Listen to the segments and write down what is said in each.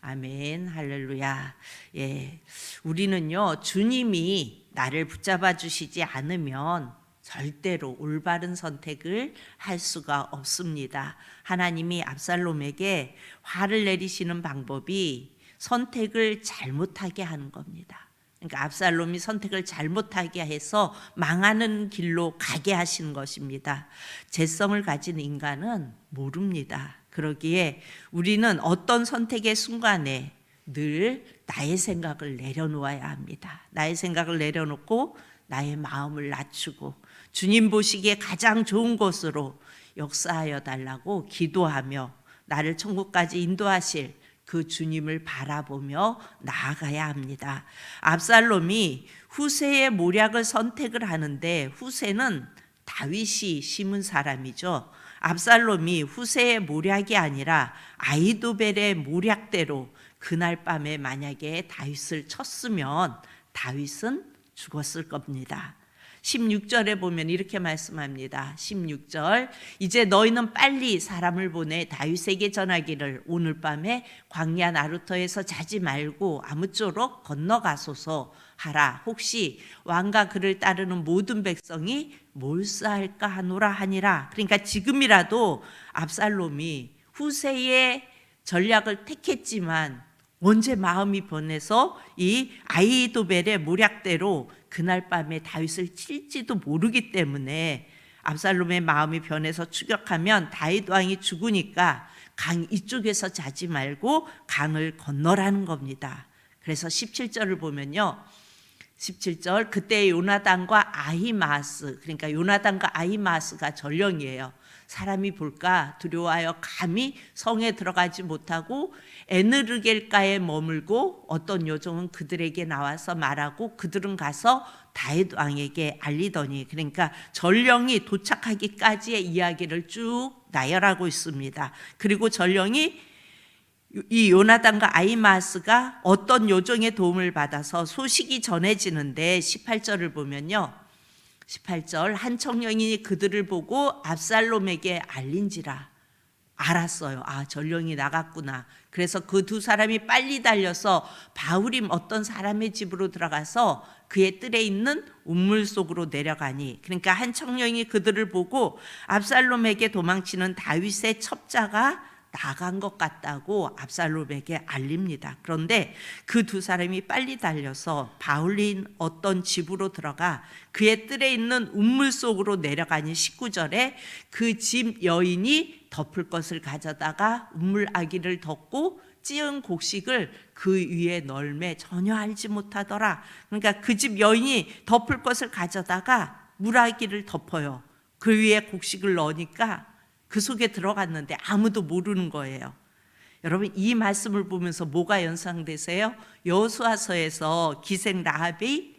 아멘, 할렐루야. 예, 우리는요, 주님이 나를 붙잡아 주시지 않으면 절대로 올바른 선택을 할 수가 없습니다. 하나님이 압살롬에게 화를 내리시는 방법이 선택을 잘못하게 하는 겁니다. 그러니까 압살롬이 선택을 잘못하게 해서 망하는 길로 가게 하시는 것입니다. 재성을 가진 인간은 모릅니다. 그러기에 우리는 어떤 선택의 순간에 늘 나의 생각을 내려놓아야 합니다. 나의 생각을 내려놓고 나의 마음을 낮추고 주님 보시기에 가장 좋은 곳으로 역사하여 달라고 기도하며 나를 천국까지 인도하실 그 주님을 바라보며 나아가야 합니다. 압살롬이 후세의 모략을 선택을 하는데 후세는 다윗이 심은 사람이죠. 압살롬이 후세의 모략이 아니라 아히도벨의 모략대로 그날 밤에 만약에 다윗을 쳤으면 다윗은 죽었을 겁니다. 16절에 보면 이렇게 말씀합니다. 16절, 이제 너희는 빨리 사람을 보내 다윗에게 전하기를 오늘 밤에 광야 나루터에서 자지 말고 아무쪼록 건너가소서 하라. 혹시 왕과 그를 따르는 모든 백성이 몰사할까 하노라 하니라. 그러니까 지금이라도 압살롬이 후세의 전략을 택했지만 언제 마음이 변해서 이 아히도벨의 모략대로 그날 밤에 다윗을 칠지도 모르기 때문에 압살롬의 마음이 변해서 추격하면 다윗 왕이 죽으니까 강 이쪽에서 자지 말고 강을 건너라는 겁니다. 그래서 17절을 보면요, 17절, 그때 요나단과 아히마스, 그러니까 요나단과 아히마스가 전령이에요. 사람이 볼까 두려워하여 감히 성에 들어가지 못하고 에느르겔가에 머물고 어떤 요정은 그들에게 나와서 말하고 그들은 가서 다윗 왕에게 알리더니, 그러니까 전령이 도착하기까지의 이야기를 쭉 나열하고 있습니다. 그리고 전령이 이 요나단과 아히마스가 어떤 요정의 도움을 받아서 소식이 전해지는데 18절을 보면요, 18절, 한 청년이 그들을 보고 압살롬에게 알린지라. 알았어요. 아, 전령이 나갔구나. 그래서 그 두 사람이 빨리 달려서 바후림 어떤 사람의 집으로 들어가서 그의 뜰에 있는 우물 속으로 내려가니, 그러니까 한 청년이 그들을 보고 압살롬에게 도망치는 다윗의 첩자가 나간 것 같다고 압살롬에게 알립니다. 그런데 그 두 사람이 빨리 달려서 바울린 어떤 집으로 들어가 그의 뜰에 있는 우물 속으로 내려가니 19절에 그 집 여인이 덮을 것을 가져다가 우물 아기를 덮고 찌은 곡식을 그 위에 널매 전혀 알지 못하더라. 그러니까 그 집 여인이 덮을 것을 가져다가 물아기를 덮어요. 그 위에 곡식을 넣으니까 그 속에 들어갔는데 아무도 모르는 거예요. 여러분, 이 말씀을 보면서 뭐가 연상되세요? 여호수아서에서 기생 라합이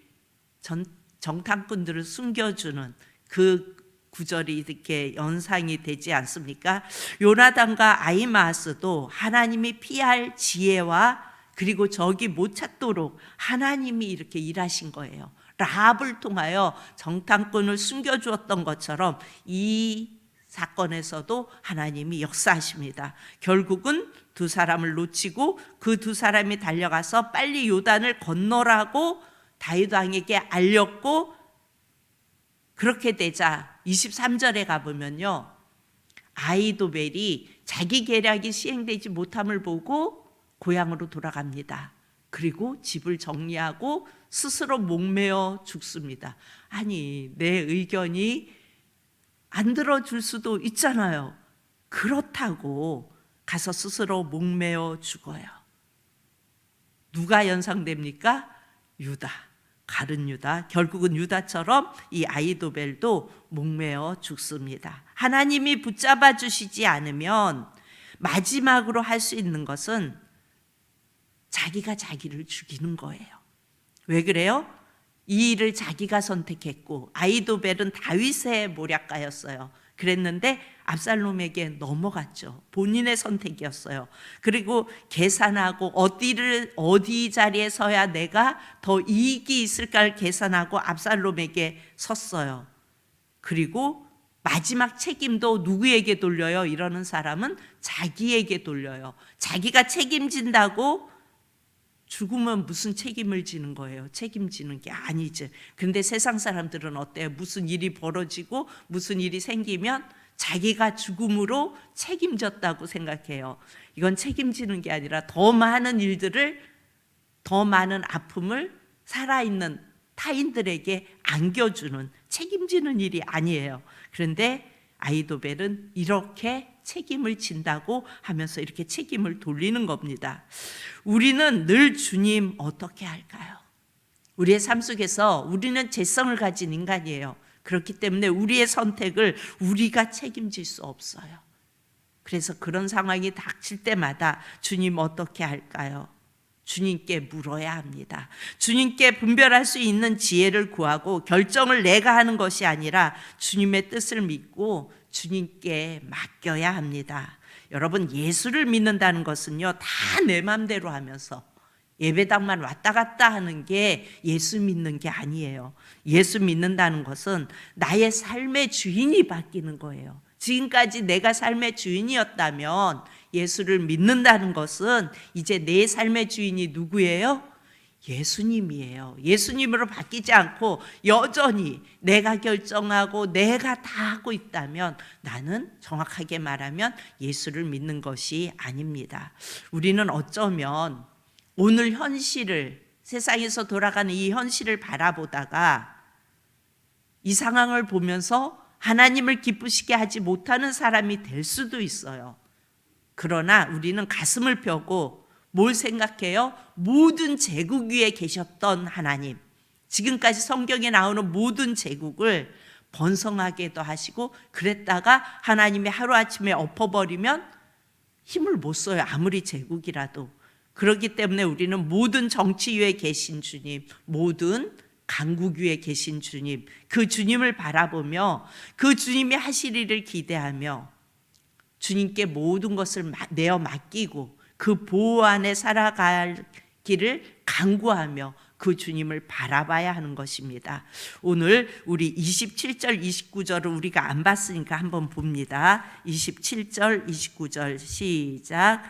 정탐꾼들을 숨겨주는 그 구절이 이렇게 연상이 되지 않습니까? 요나단과 아히마스도 하나님이 피할 지혜와 그리고 적이 못 찾도록 하나님이 이렇게 일하신 거예요. 라합을 통하여 정탐꾼을 숨겨주었던 것처럼 이 사건에서도 하나님이 역사하십니다. 결국은 두 사람을 놓치고 그 두 사람이 달려가서 빨리 요단을 건너라고 다윗 왕에게 알렸고, 그렇게 되자 23절에 가보면요, 아히도벨이 자기 계략이 시행되지 못함을 보고 고향으로 돌아갑니다. 그리고 집을 정리하고 스스로 목매어 죽습니다. 아니, 내 의견이 안 들어줄 수도 있잖아요. 그렇다고 가서 스스로 목매어 죽어요. 누가 연상됩니까? 유다, 가룟 유다. 결국은 유다처럼 이 아히도벨도 목매어 죽습니다. 하나님이 붙잡아 주시지 않으면 마지막으로 할 수 있는 것은 자기가 자기를 죽이는 거예요. 왜 그래요? 이 일을 자기가 선택했고 아히도벨은 다윗의 모략가였어요. 그랬는데 압살롬에게 넘어갔죠. 본인의 선택이었어요. 그리고 계산하고 어디 자리에 서야 내가 더 이익이 있을까를 계산하고 압살롬에게 섰어요. 그리고 마지막 책임도 누구에게 돌려요? 이러는 사람은 자기에게 돌려요. 자기가 책임진다고 죽으면 무슨 책임을 지는 거예요? 책임지는 게 아니지. 그런데 세상 사람들은 어때요? 무슨 일이 벌어지고 무슨 일이 생기면 자기가 죽음으로 책임졌다고 생각해요. 이건 책임지는 게 아니라 더 많은 일들을, 더 많은 아픔을 살아있는 타인들에게 안겨주는, 책임지는 일이 아니에요. 그런데 아히도벨은 이렇게 책임을 진다고 하면서 이렇게 책임을 돌리는 겁니다. 우리는 늘 주님 어떻게 할까요? 우리의 삶 속에서 우리는 재성을 가진 인간이에요. 그렇기 때문에 우리의 선택을 우리가 책임질 수 없어요. 그래서 그런 상황이 닥칠 때마다 주님 어떻게 할까요? 주님께 물어야 합니다. 주님께 분별할 수 있는 지혜를 구하고 결정을 내가 하는 것이 아니라 주님의 뜻을 믿고 주님께 맡겨야 합니다. 여러분, 예수를 믿는다는 것은요, 다 내 맘대로 하면서 예배당만 왔다 갔다 하는 게 예수 믿는 게 아니에요. 예수 믿는다는 것은 나의 삶의 주인이 바뀌는 거예요. 지금까지 내가 삶의 주인이었다면 예수를 믿는다는 것은 이제 내 삶의 주인이 누구예요? 예수님이에요. 예수님으로 바뀌지 않고 여전히 내가 결정하고 내가 다 하고 있다면 나는 정확하게 말하면 예수를 믿는 것이 아닙니다. 우리는 어쩌면 오늘 현실을, 세상에서 돌아가는 이 현실을 바라보다가 이 상황을 보면서 하나님을 기쁘시게 하지 못하는 사람이 될 수도 있어요. 그러나 우리는 가슴을 펴고 뭘 생각해요? 모든 제국 위에 계셨던 하나님, 지금까지 성경에 나오는 모든 제국을 번성하게도 하시고, 그랬다가 하나님이 하루아침에 엎어버리면 힘을 못 써요. 아무리 제국이라도. 그렇기 때문에 우리는 모든 정치 위에 계신 주님, 모든 강국 위에 계신 주님, 그 주님을 바라보며 그 주님이 하실 일을 기대하며 주님께 모든 것을 내어 맡기고 그 보호 안에 살아가기를 간구하며 그 주님을 바라봐야 하는 것입니다. 오늘 우리 27절 29절을 우리가 안 봤으니까 한번 봅니다. 27절 29절 시작.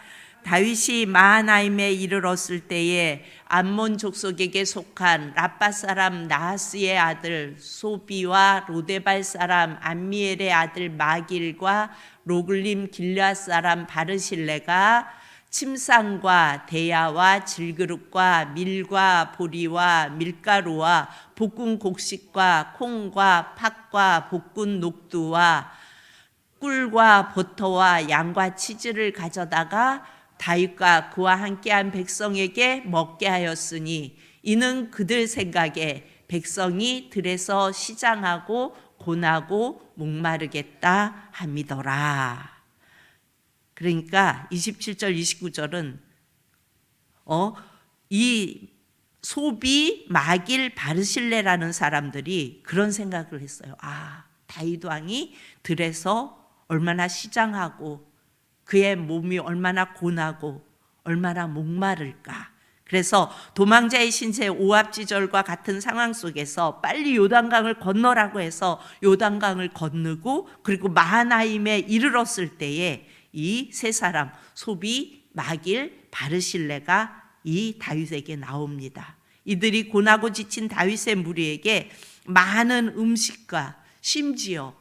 다윗이 마하나임에 이르렀을 때에 암몬 족속에게 속한 라빠 사람 나하스의 아들 소비와 로데발 사람 암미엘의 아들 마길과 로글림 길앗 사람 바르실레가 침상과 대야와 질그릇과 밀과 보리와 밀가루와 볶은 곡식과 콩과 팥과 볶은 녹두와 꿀과 버터와 양과 치즈를 가져다가 다윗과 그와 함께한 백성에게 먹게 하였으니 이는 그들 생각에 백성이 들에서 시장하고 고나고 목마르겠다 함이더라. 그러니까 27절 29절은 이 소비, 마길, 바르실레라는 사람들이 그런 생각을 했어요. 다윗 왕이 들에서 얼마나 시장하고 그의 몸이 얼마나 고나고 얼마나 목마를까. 그래서 도망자의 신세 오합지절과 같은 상황 속에서 빨리 요단강을 건너라고 해서 요단강을 건너고, 그리고 마하나임에 이르렀을 때에 이 세 사람 소비, 마길, 바르실레가 이 다윗에게 나옵니다. 이들이 고나고 지친 다윗의 무리에게 많은 음식과 심지어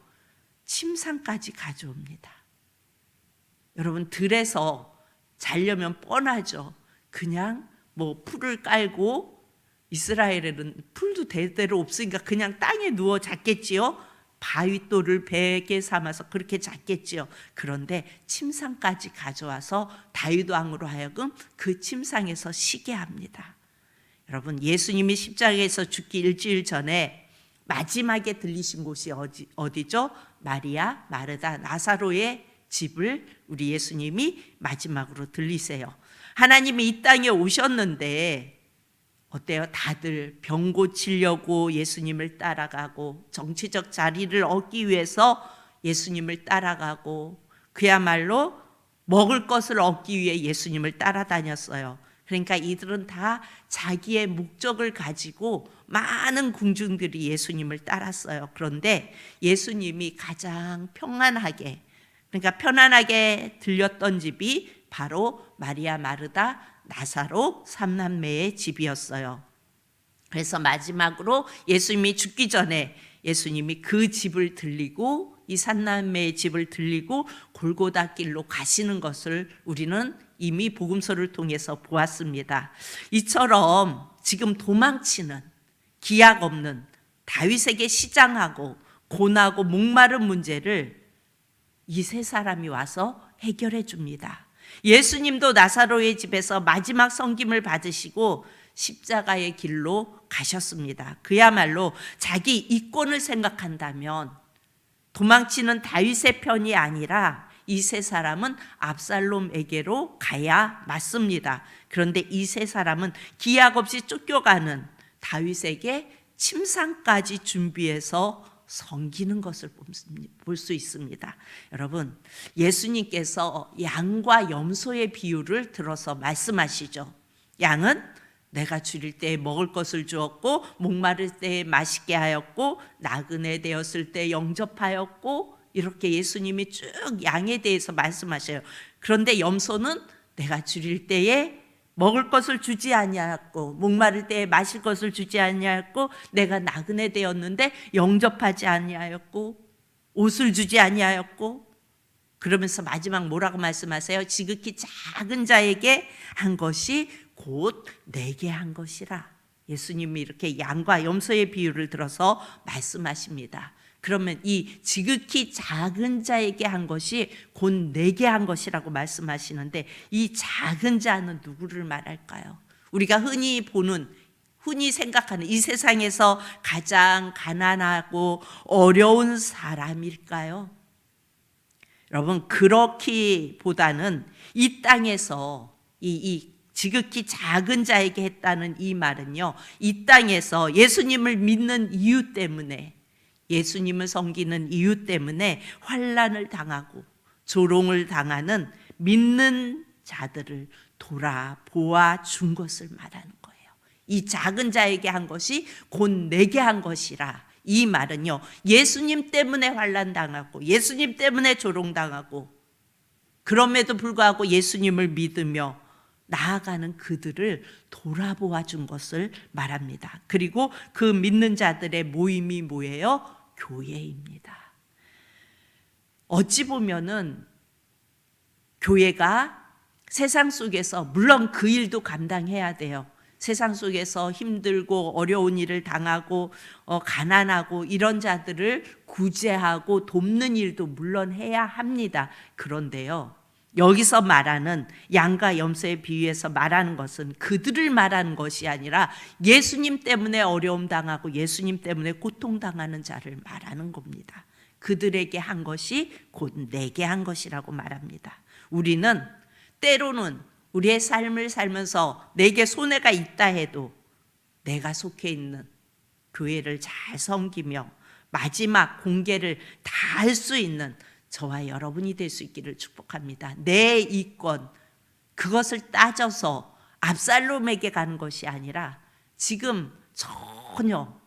침상까지 가져옵니다. 여러분, 들에서 자려면 뻔하죠. 그냥 풀을 깔고, 이스라엘에는 풀도 대대로 없으니까 그냥 땅에 누워 잤겠지요. 바위돌을 베개 삼아서 그렇게 잤겠지요. 그런데 침상까지 가져와서 다윗 왕으로 하여금 그 침상에서 쉬게 합니다. 여러분, 예수님이 십자가에서 죽기 일주일 전에 마지막에 들리신 곳이 어디죠? 마리아, 마르다, 나사로의 집을 우리 예수님이 마지막으로 들리세요. 하나님이 이 땅에 오셨는데 어때요? 다들 병 고치려고 예수님을 따라가고, 정치적 자리를 얻기 위해서 예수님을 따라가고, 그야말로 먹을 것을 얻기 위해 예수님을 따라다녔어요. 그러니까 이들은 다 자기의 목적을 가지고 많은 궁중들이 예수님을 따랐어요. 그런데 예수님이 가장 평안하게, 그러니까 편안하게 들렸던 집이 바로 마리아, 마르다, 나사로 삼남매의 집이었어요. 그래서 마지막으로 예수님이 죽기 전에 예수님이 그 집을 들리고, 이 삼남매의 집을 들리고 골고다 길로 가시는 것을 우리는 이미 복음서를 통해서 보았습니다. 이처럼 지금 도망치는, 기약 없는 다윗에게 시장하고 고나고 목마른 문제를 이 세 사람이 와서 해결해 줍니다. 예수님도 나사로의 집에서 마지막 섬김을 받으시고 십자가의 길로 가셨습니다. 그야말로 자기 이권을 생각한다면 도망치는 다윗의 편이 아니라 이 세 사람은 압살롬에게로 가야 맞습니다. 그런데 이 세 사람은 기약 없이 쫓겨가는 다윗에게 침상까지 준비해서 섬기는 것을 볼 수 있습니다. 여러분, 예수님께서 양과 염소의 비유를 들어서 말씀하시죠. 양은 내가 줄일 때에 먹을 것을 주었고, 목마를 때에 마시게 하였고, 나그네 되었을 때 영접하였고, 이렇게 예수님이 쭉 양에 대해서 말씀하셔요. 그런데 염소는 내가 줄일 때에 먹을 것을 주지 아니하였고, 목마를 때에 마실 것을 주지 아니하였고, 내가 나그네 되었는데 영접하지 아니하였고, 옷을 주지 아니하였고, 그러면서 마지막 뭐라고 말씀하세요? 지극히 작은 자에게 한 것이 곧 내게 한 것이라. 예수님이 이렇게 양과 염소의 비유를 들어서 말씀하십니다. 그러면 이 지극히 작은 자에게 한 것이 곧 내게 한 것이라고 말씀하시는데, 이 작은 자는 누구를 말할까요? 우리가 흔히 보는, 흔히 생각하는 이 세상에서 가장 가난하고 어려운 사람일까요? 여러분, 그렇기보다는 이 땅에서 이 지극히 작은 자에게 했다는 이 말은요, 이 땅에서 예수님을 믿는 이유 때문에, 예수님을 섬기는 이유 때문에 환난을 당하고 조롱을 당하는 믿는 자들을 돌아보아 준 것을 말하는 거예요. 이 작은 자에게 한 것이 곧 내게 한 것이라. 이 말은요, 예수님 때문에 환난 당하고 예수님 때문에 조롱 당하고 그럼에도 불구하고 예수님을 믿으며 나아가는 그들을 돌아보아 준 것을 말합니다. 그리고 그 믿는 자들의 모임이 뭐예요? 교회입니다. 어찌 보면은 교회가 세상 속에서, 물론 그 일도 감당해야 돼요. 세상 속에서 힘들고 어려운 일을 당하고 가난하고 이런 자들을 구제하고 돕는 일도 물론 해야 합니다. 그런데요, 여기서 말하는 양과 염소의 비유에서 말하는 것은 그들을 말하는 것이 아니라 예수님 때문에 어려움 당하고 예수님 때문에 고통 당하는 자를 말하는 겁니다. 그들에게 한 것이 곧 내게 한 것이라고 말합니다. 우리는 때로는 우리의 삶을 살면서 내게 손해가 있다 해도 내가 속해 있는 교회를 잘 섬기며 마지막 공개를 다 할 수 있는 저와 여러분이 될 수 있기를 축복합니다. 내 이권, 그것을 따져서 압살롬에게 가는 것이 아니라 지금 전혀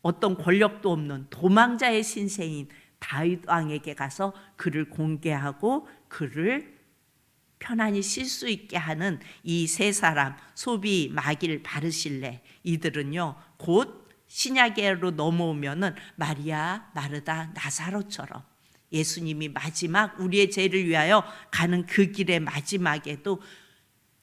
어떤 권력도 없는 도망자의 신세인 다윗 왕에게 가서 그를 공개하고 그를 편안히 쉴 수 있게 하는 이 세 사람, 소비, 마길, 바르실레, 이들은요 곧 신약으로 넘어오면은 마리아, 마르다, 나사로처럼 예수님이 마지막 우리의 죄를 위하여 가는 그 길의 마지막에도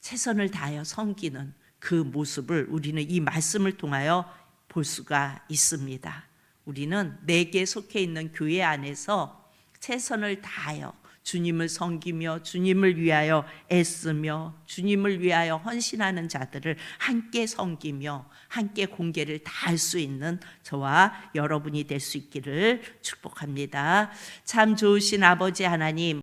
최선을 다하여 섬기는 그 모습을 우리는 이 말씀을 통하여 볼 수가 있습니다. 우리는 내게 속해 있는 교회 안에서 최선을 다하여 주님을 섬기며 주님을 위하여 애쓰며 주님을 위하여 헌신하는 자들을 함께 섬기며 함께 공개를 다 할 수 있는 저와 여러분이 될 수 있기를 축복합니다. 참 좋으신 아버지 하나님,